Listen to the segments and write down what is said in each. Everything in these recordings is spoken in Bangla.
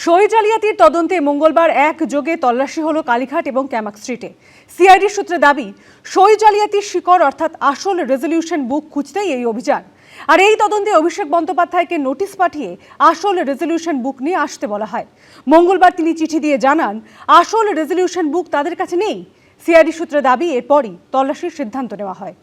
সই জালিয়াতির তদন্তে মঙ্গলবার একযোগে তল্লাশি হলো কালীঘাট এবং ক্যামাক স্ট্রিটে। সিআইডি সূত্রে দাবি, সই জালিয়াতির শিকড় অর্থাৎ আসল রেজলিউশন বুক খুঁজতেই এই অভিযান। আর এই তদন্তে অভিষেক বন্দ্যোপাধ্যায়কে নোটিশ পাঠিয়ে আসল রেজলিউশন বুক নিয়ে আসতে বলা হয়। মঙ্গলবার তিনি চিঠি দিয়ে জানান, আসল রেজলিউশন বুক তাদের কাছে নেই। সিআইডি সূত্রে দাবি, এরপরই তল্লাশির সিদ্ধান্ত নেওয়া হয়।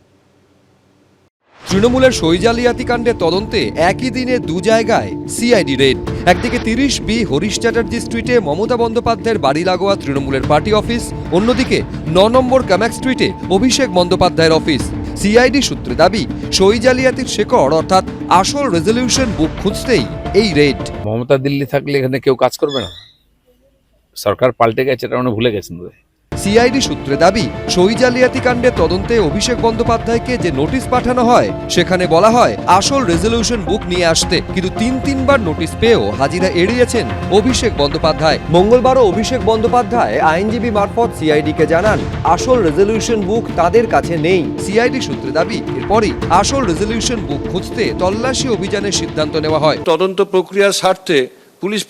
তৃণমূলের সই জালিয়াতি কাণ্ডের তদন্তে একই দিনে দু জায়গায় সিআইডি রেড। একদিকে 30B হরিশ চ্যাটার্জি স্ট্রিটে মমতা বন্দ্যোপাধ্যায়ের বাড়ি লাগোয়া তৃণমূলের পার্টি অফিস, অন্যদিকে 9 নম্বর ক্যামাক স্ট্রিটে অভিষেক বন্দ্যোপাধ্যায়ের অফিস। সিআইডি সূত্রে দাবি, সই জালিয়াতির শেকড় অর্থাৎ আসল রেজলিউশন বুক খুঁজতেই এই রেড। মমতা দিল্লি থাকলে এখানে কেউ কাজ করবে না, সরকার পাল্টে গেছে, এটা মানে ভুলে গেছেন। সিআইডি সূত্রে দাবি, সই জালিয়াতি কাণ্ডের তদন্তে অভিষেক বন্দ্যোপাধ্যায়কে যে নোটিশ পাঠানো হয় সেখানে বলা হয় আসল রেজলিউশন বুক নিয়ে আসতে, কিন্তু তিনবার নোটিশ পেয়েও হাজিরা এড়িয়েছেন অভিষেক বন্দ্যোপাধ্যায়। মঙ্গলবারও অভিষেক বন্দ্যোপাধ্যায় আইনজীবী মারফত সিআইডিকে জানান, আসল রেজলিউশন বুক তাদের কাছে নেই। সিআইডি সূত্রে দাবি, এরপরই আসল রেজলিউশন বুক খুঁজতে তল্লাশি অভিযানের সিদ্ধান্ত নেওয়া হয়। তদন্ত প্রক্রিয়ার স্বার্থে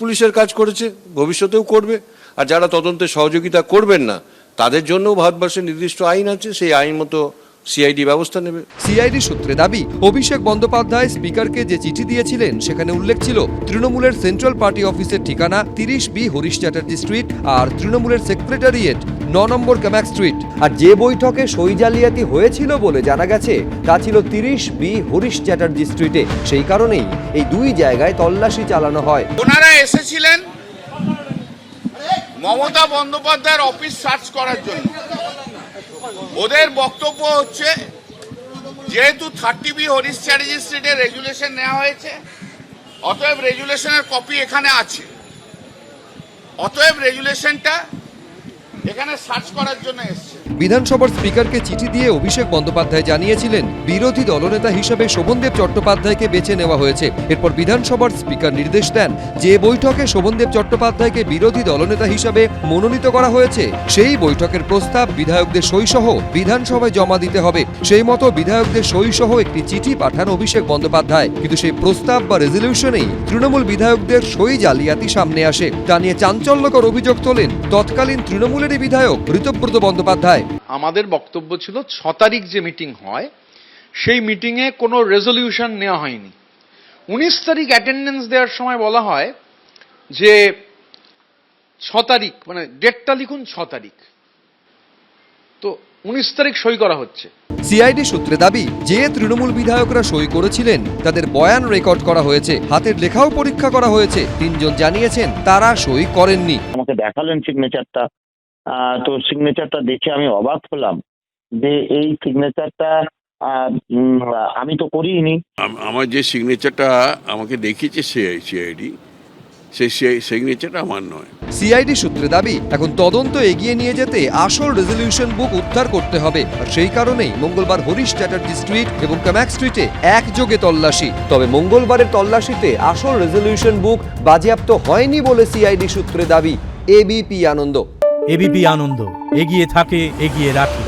পুলিশের কাজ করেছে, ভবিষ্যতেও করবে। আর যারা তদন্তে সহযোগিতা করবেন না, তাদের জন্য ভারতবর্ষের নির্দিষ্ট আইন আছে, সেই আইন মতো সিআইডি ব্যবস্থা নেবে। সিআইডি সূত্রে দাবি, অভিষেক বন্দ্যোপাধ্যায় স্পিকারকে যে চিঠি দিয়েছিলেন সেখানে উল্লেখ ছিল তৃণমূলের সেন্ট্রাল পার্টি অফিসের ঠিকানা 30B হরিশ চ্যাটার্জি স্ট্রিট আর তৃণমূলের সেক্রেটারিয়েট 9 নম্বর ক্যামাক স্ট্রিট। আর যে বৈঠকে সই জালিয়াতি হয়েছিল বলে জানা গেছে তা ছিল 30B হরিশ চ্যাটার্জি স্ট্রিটে। সেই কারণেই এই দুই জায়গায় তল্লাশি চালানো হয়। ওনারা এসেছিলেন মমতা বন্দ্যোপাধ্যায়ের অফিস সার্চ করার জন্য। ওদের বক্তব্য হচ্ছে, যেহেতু 30B হরিশ চ্যাটার্জি স্ট্রিটে রেগুলেশন নেওয়া হয়েছে, অতএব রেগুলেশনের কপি এখানে আছে, অতএব রেগুলেশনটা এখানে সার্চ করার জন্য এসছে। বিধানসভার স্পিকারকে চিঠি দিয়ে অভিষেক বন্দ্যোপাধ্যায় জানিয়েছিলেন বিরোধী দলনেতা হিসেবে শোভনদেব চট্টোপাধ্যায়কে বেছে নেওয়া হয়েছে। এরপর বিধানসভার স্পিকার নির্দেশ দেন, যে বৈঠকে শোভনদেব চট্টোপাধ্যায়কে বিরোধী দলনেতা হিসেবে মনোনীত করা হয়েছে সেই বৈঠকের প্রস্তাব বিধায়কদের সইসহ বিধানসভায় জমা দিতে হবে। সেই মতো বিধায়কদের সইসহ একটি চিঠি পাঠান অভিষেক বন্দ্যোপাধ্যায়, কিন্তু সেই প্রস্তাব বা রেজলিউশনেই তৃণমূল বিধায়কদের সই জালিয়াতি সামনে আসে। তা নিয়ে চাঞ্চল্যকর অভিযোগ তোলেন তৎকালীন তৃণমূলের বিধায়ক ঋতব্রত বন্দ্যোপাধ্যায়। আমাদের বক্তব্য ছিল 6 তারিখ যে মিটিং হয় সেই মিটিংয়ে কোনো রেজলিউশন নেওয়া হয়নি। 19 তারিখ অ্যাটেন্ডেন্স দেওয়ার সময় বলা হয় যে 6 তারিখ, মানে ডেটটা লিখুন 6 তারিখ, তো 19 তারিখ সই করা হচ্ছে। সিআইডি সূত্রে দাবি, যে তৃণমূল বিধায়করা সই করেছিলেন তাদের বয়ান রেকর্ড করা হয়েছে, হাতের লেখাও পরীক্ষা করা হয়েছে। 3 জন জানিয়েছেন তারা সই করেননি। আমাকে দেখালেন সিগনেচারটা, তো সিগনেচারটা দেখে আমি অবাক হলাম যে এই সিগনেচারটা আমি তো করিনি। আমার যে সিগনেচারটা আমাকে দেখিয়েছে সিআইডি, সেই সিগনেচারটা আমার নয়। সিআইডি সূত্রে দাবি, এখন তদন্ত এগিয়ে নিয়ে যেতে আসল রেজলিউশন বুক উদ্ধার করতে হবে। আর সেই কারণেই মঙ্গলবার হরিশ চ্যাটার্জি স্ট্রিট এবং ক্যামাক স্ট্রিটে একযোগে তল্লাশি। তবে মঙ্গলবারের তল্লাশিতে আসল রেজলিউশন বুক বাজেয়াপ্ত হয়নি বলে সিআইডি সূত্রে দাবি। এবিপি আনন্দ। এবিপি আনন্দ, এগিয়ে থাকে, এগিয়ে রাখে।